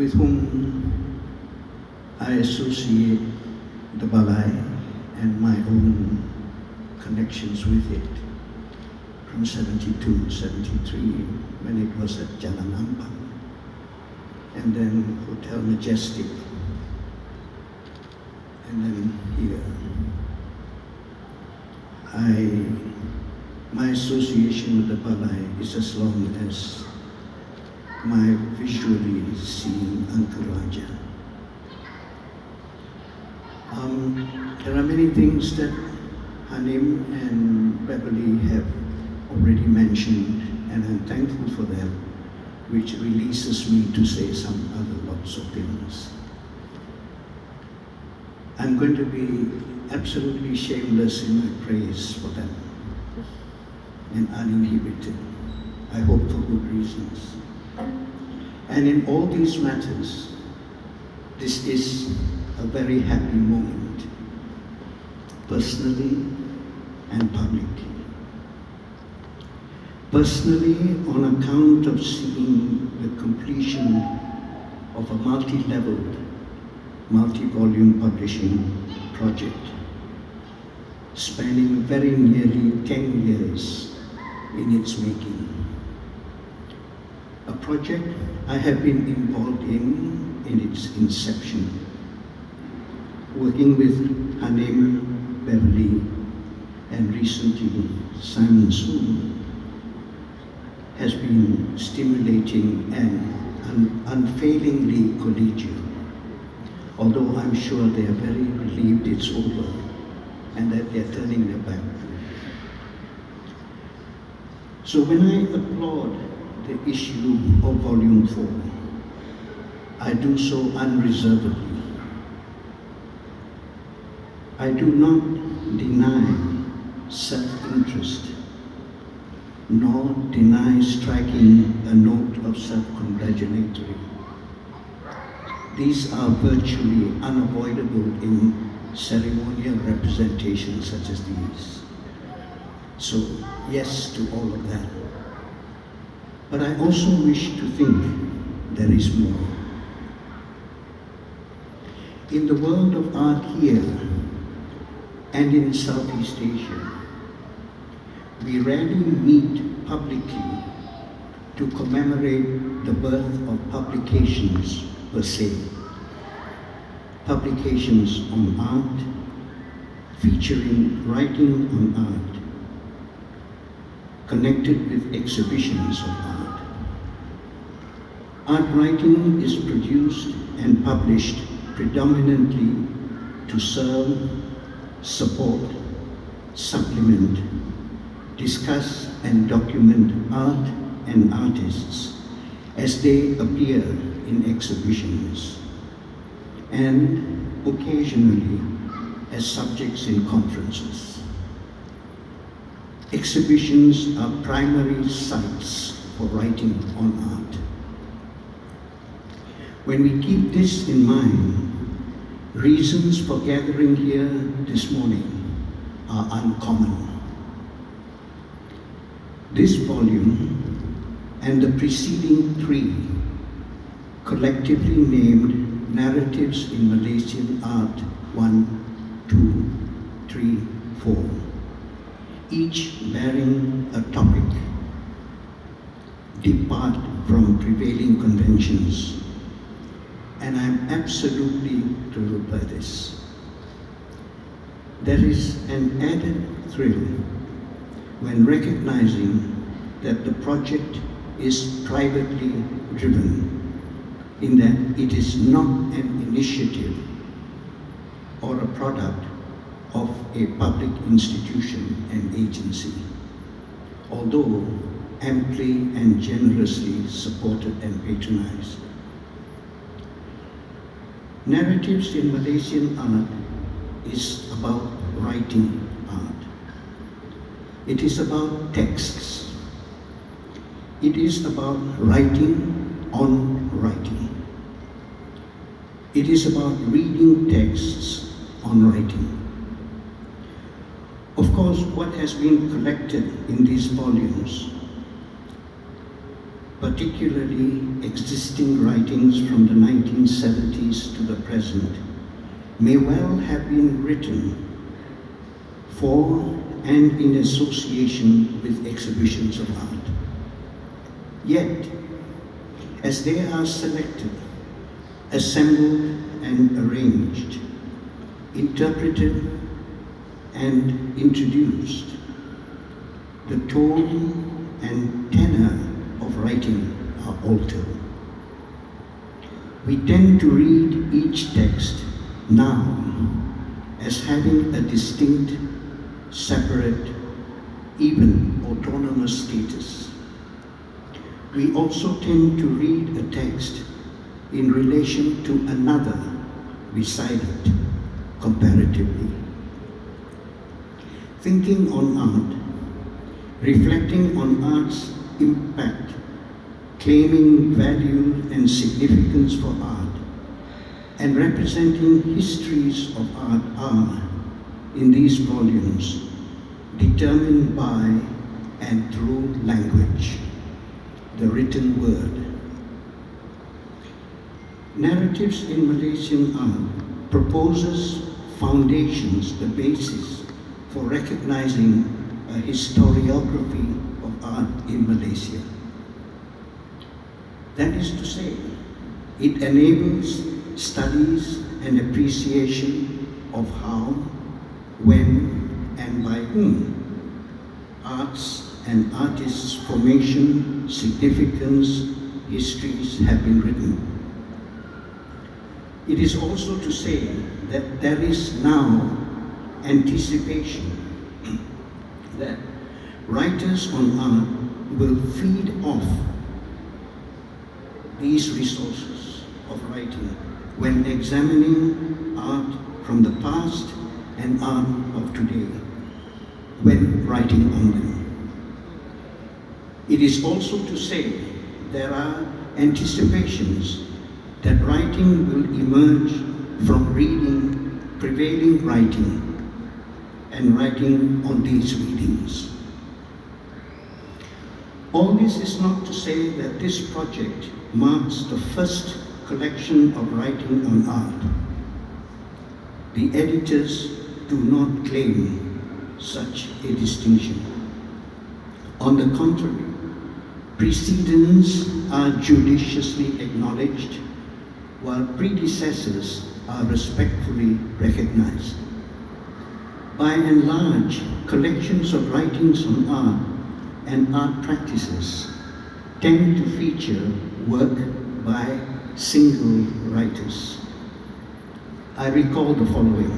with whom I associate the Balai and my own connections with it from 72, 73, when it was at Jalan Ampang, and then Hotel Majestic, and then here. My association with the Balai is as long as my visually seeing Uncle Raja. There are many things that Hanim and Beverly have already mentioned, and I'm thankful for that, which releases me to say some other lots of things. I'm going to be absolutely shameless in my praise for them and uninhibited, I hope for good reasons. And in all these matters, this is a very happy moment, personally and publicly. Personally, on account of seeing the completion of a multi-leveled, multi-volume publishing project, spanning very nearly 10 years in its making. A project I have been involved in its inception, working with Hanim, Beverly, and recently Simon Soon, has been stimulating and unfailingly collegial, although I'm sure they are very relieved it's over and that they're turning their back. So when I applaud the issue of Volume 4, I do so unreservedly. I do not deny self-interest, nor deny striking a note of self-congratulatory. These are virtually unavoidable in ceremonial representations such as these. So, yes to all of that. But I also wish to think there is more. In the world of art here and in Southeast Asia, we rarely meet publicly to commemorate the birth of publications per se. Publications on art, featuring writing on art, connected with exhibitions of art. Art writing is produced and published predominantly to serve, support, supplement, discuss and document art and artists as they appear in exhibitions, and occasionally as subjects in conferences. Exhibitions are primary sites for writing on art. When we keep this in mind, reasons for gathering here this morning are uncommon. This volume and the preceding 3, collectively named Narratives in Malaysian Art 1, 2, 3, 4, each bearing a topic, depart from prevailing conventions, and I'm absolutely thrilled by this. There is an added thrill when recognizing that the project is privately driven, in that it is not an initiative or a product of a public institution and agency, although amply and generously supported and patronized. Narratives in Malaysian art is about writing art. It is about texts. It is about writing on writing. It is about reading texts on writing. Of course, what has been collected in these volumes particularly existing writings from the 1970s to the present, may well have been written for and in association with exhibitions of art. Yet, as they are selected, assembled and arranged, interpreted and introduced, the tone and tenor of writing are altered. We tend to read each text now as having a distinct, separate, even autonomous status. We also tend to read a text in relation to another beside it, comparatively. Thinking on art, reflecting on art's impact, claiming value and significance for art, and representing histories of art are, in these volumes, determined by and through language, the written word. Narratives in Malaysian art proposes foundations, the basis for recognizing a historiography of art in Malaysia. That is to say, it enables studies and appreciation of how, when, and by whom arts and artists' formation, significance, histories have been written. It is also to say that there is now anticipation that writers on art will feed off these resources of writing when examining art from the past and art of today, when writing on them. It is also to say there are anticipations that writing will emerge from reading prevailing writing and writing on these readings. All this is not to say that this project marks the first collection of writing on art. The editors do not claim such a distinction. On the contrary, precedents are judiciously acknowledged, while predecessors are respectfully recognized. By and large, collections of writings on art and art practices tend to feature work by single writers. I recall the following.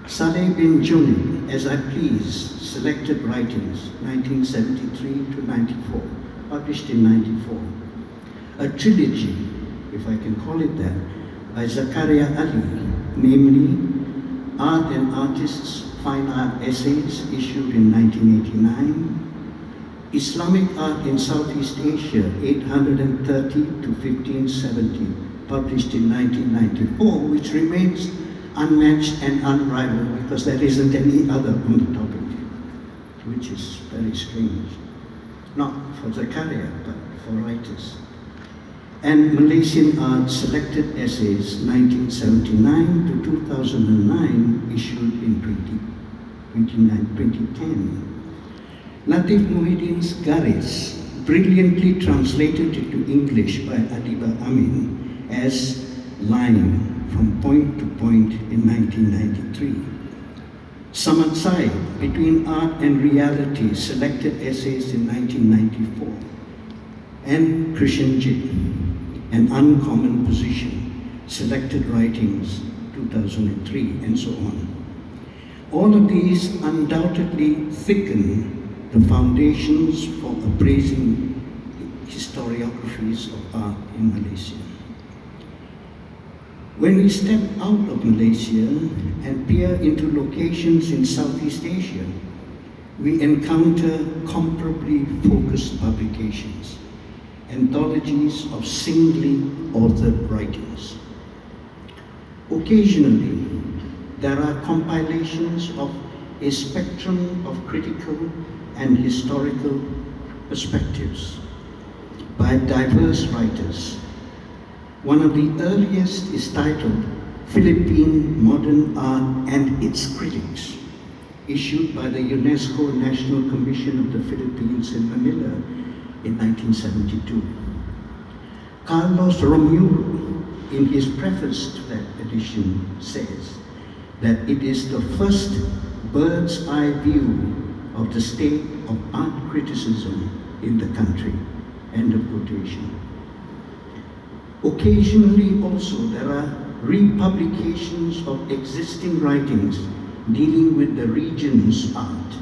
Saleh bin Junid, As I Please, Selected Writings, 1973 to 94, published in 94. A trilogy, if I can call it that, by Zakaria Ali, namely Art and Artists' Fine Art Essays, issued in 1989, Islamic Art in Southeast Asia, 830 to 1570, published in 1994, which remains unmatched and unrivaled because there isn't any other on the topic, which is very strange. Not for Zakaria, but for writers. And Malaysian Art Selected Essays, 1979 to 2009, issued in 2010. Latif Muhyiddin's Garis, brilliantly translated into English by Adiba Amin as Line from Point to Point in 1993. Samatsai, Between Art and Reality, Selected Essays in 1994. And Christian Jit, An Uncommon Position, Selected Writings, 2003, and so on. All of these undoubtedly thicken the foundations for appraising historiographies of art in Malaysia. When we step out of Malaysia and peer into locations in Southeast Asia, we encounter comparably focused publications, anthologies of singly authored writings. Occasionally, there are compilations of a spectrum of critical and historical perspectives. by diverse writers. One of the earliest is titled Philippine Modern Art and Its Critics, issued by the UNESCO National Commission of the Philippines in Manila in 1972. Carlos Romulo, in his preface to that edition, says that it is the first bird's eye view of the state of art criticism in the country. End of quotation. Occasionally also there are republications of existing writings dealing with the region's art,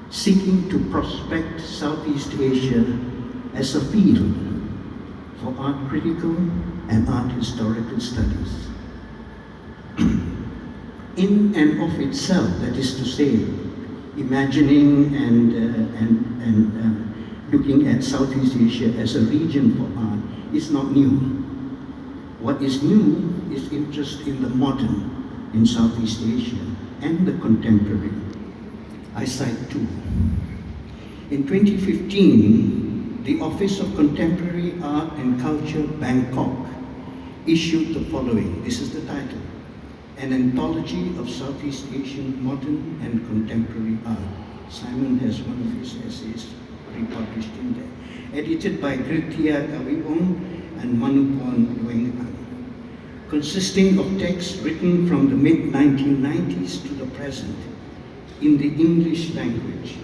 seeking to prospect Southeast Asia as a field for art critical and art historical studies. In and of itself, that is to say, imagining and looking at Southeast Asia as a region for art is not new. What is new is interest in the modern in Southeast Asia and the contemporary. I cite two. In 2015, the Office of Contemporary Art and Culture, Bangkok, issued the following. This is the title: An Anthology of Southeast Asian Modern and Contemporary Art. Simon has one of his essays republished in there. Edited by Gritia Kawiong and Manupon Luengan. Consisting of texts written from the mid-1990s to the present in the English language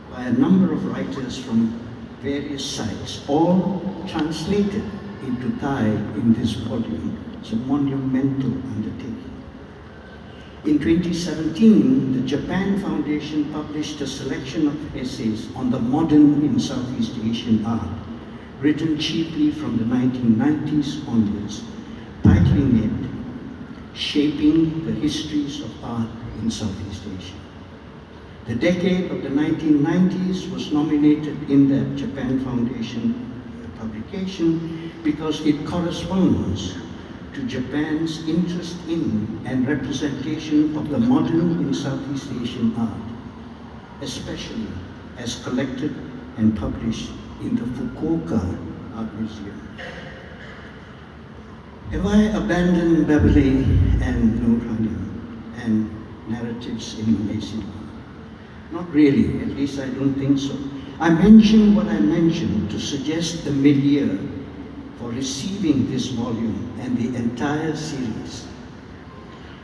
by a number of writers from various sites, all translated into Thai in this volume. It's a monumental undertaking. In 2017, the Japan Foundation published a selection of essays on the modern in Southeast Asian art, written chiefly from the 1990s onwards, titling it Shaping the Histories of Art in Southeast Asia. The decade of the 1990s was nominated in that Japan Foundation publication because it corresponds to Japan's interest in and representation of the modern in Southeast Asian art, especially as collected and published in the Fukuoka Art Museum. Have I abandoned Balai and Naratif and Narratives in Malaysia? Not really, at least I don't think so. I mention what I mentioned to suggest the milieu for receiving this volume and the entire series.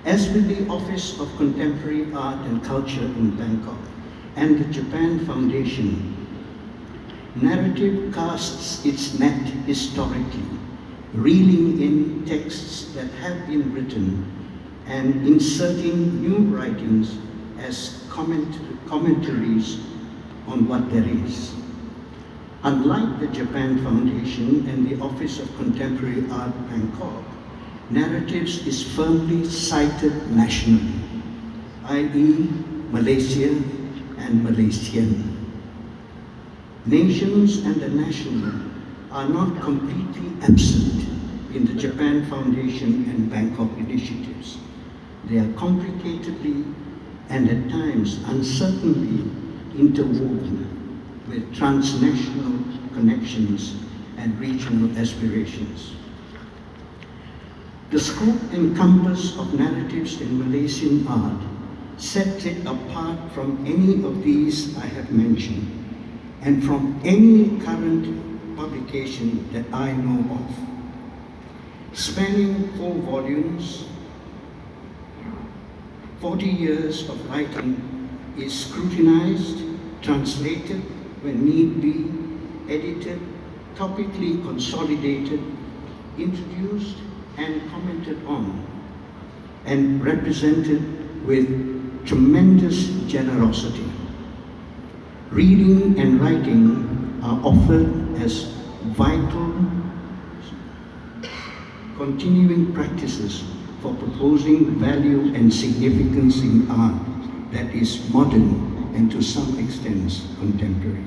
As with the Office of Contemporary Art and Culture in Bangkok and the Japan Foundation, Narrative casts its net historically, reeling in texts that have been written and inserting new writings as commentaries on what there is. Unlike the Japan Foundation and the Office of Contemporary Art Bangkok, Narratives is firmly cited nationally, i.e. Malaysia and Malaysian. Nations and the national are not completely absent in the Japan Foundation and Bangkok initiatives. They are complicatedly and at times uncertainly interwoven with transnational connections and regional aspirations. The scope and compass of Narratives in Malaysian art sets it apart from any of these I have mentioned and from any current publication that I know of. Spanning 4 volumes, 40 years of writing is scrutinized, translated when need be, edited, topically consolidated, introduced and commented on, and represented with tremendous generosity. Reading and writing are offered as vital, continuing practices for proposing value and significance in art that is modern and to some extent contemporary.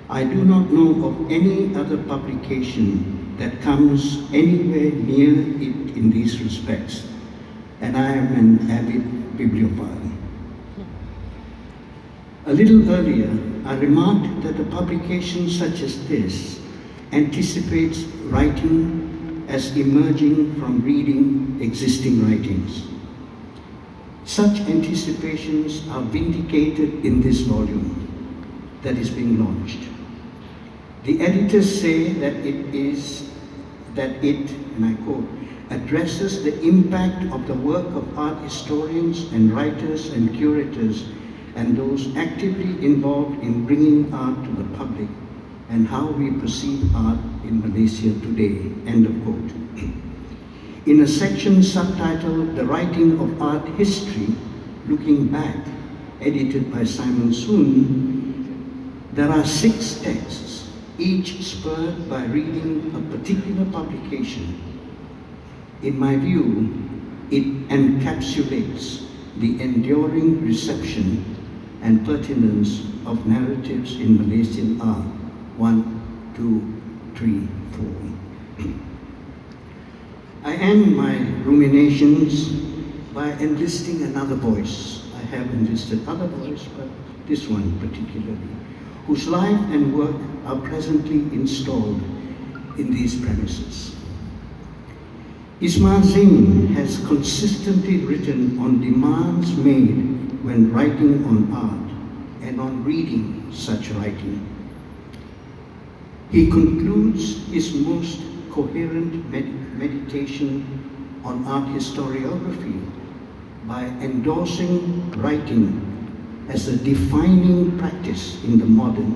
I do not know of any other publication that comes anywhere near it in these respects, and I am an avid bibliophile. A little earlier, I remarked that a publication such as this anticipates writing as emerging from reading existing writings. Such anticipations are vindicated in this volume that is being launched. The editors say that it, and I quote, addresses the impact of the work of art historians and writers and curators and those actively involved in bringing art to the public and how we perceive art in Malaysia today, end of quote. In a section subtitled The Writing of Art History, Looking Back, edited by Simon Soon, there are 6 texts, each spurred by reading a particular publication. In my view, it encapsulates the enduring reception and pertinence of narratives in Malaysian art. 1, 2, 3, 4. I end my ruminations by enlisting another voice. I have enlisted other voices, but this one particularly, whose life and work are presently installed in these premises. Ismail Zain has consistently written on demands made when writing on art and on reading such writing. He concludes his most coherent meditation on art historiography by endorsing writing as a defining practice in the modern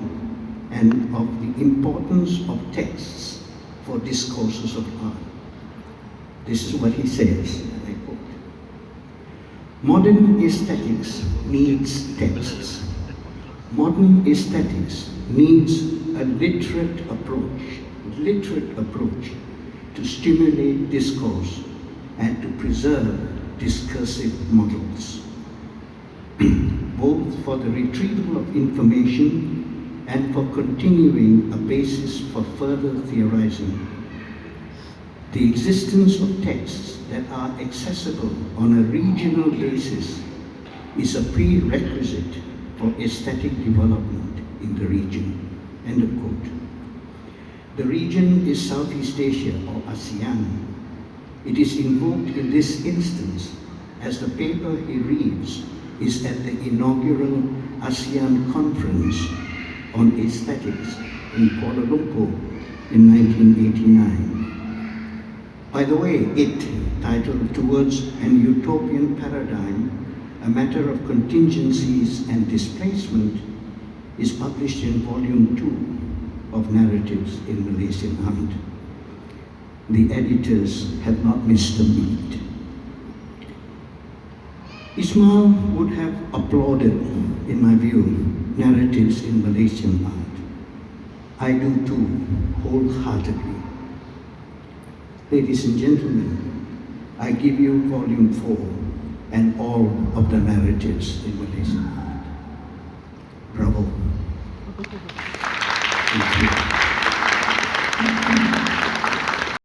and of the importance of texts for discourses of art. This is what he says, and I quote, "Modern aesthetics needs texts. Modern aesthetics needs a literate approach to stimulate discourse and to preserve discursive models, both for the retrieval of information and for continuing a basis for further theorizing. The existence of texts that are accessible on a regional basis is a prerequisite for aesthetic development in the region." End of quote. The region is Southeast Asia or ASEAN. It is invoked in this instance as the paper he reads is at the inaugural ASEAN Conference on Aesthetics in Kuala Lumpur in 1989. By the way, it, titled Towards an Utopian Paradigm, a Matter of Contingencies and Displacement, is published in Volume 2 of Narratives in Malaysian Art. The editors have not missed a beat. Ismail would have applauded, in my view, narratives in Malaysian art. I do too, wholeheartedly. Ladies and gentlemen, I give you Volume 4 and all of the narratives in Malaysian art. Bravo. Thank you.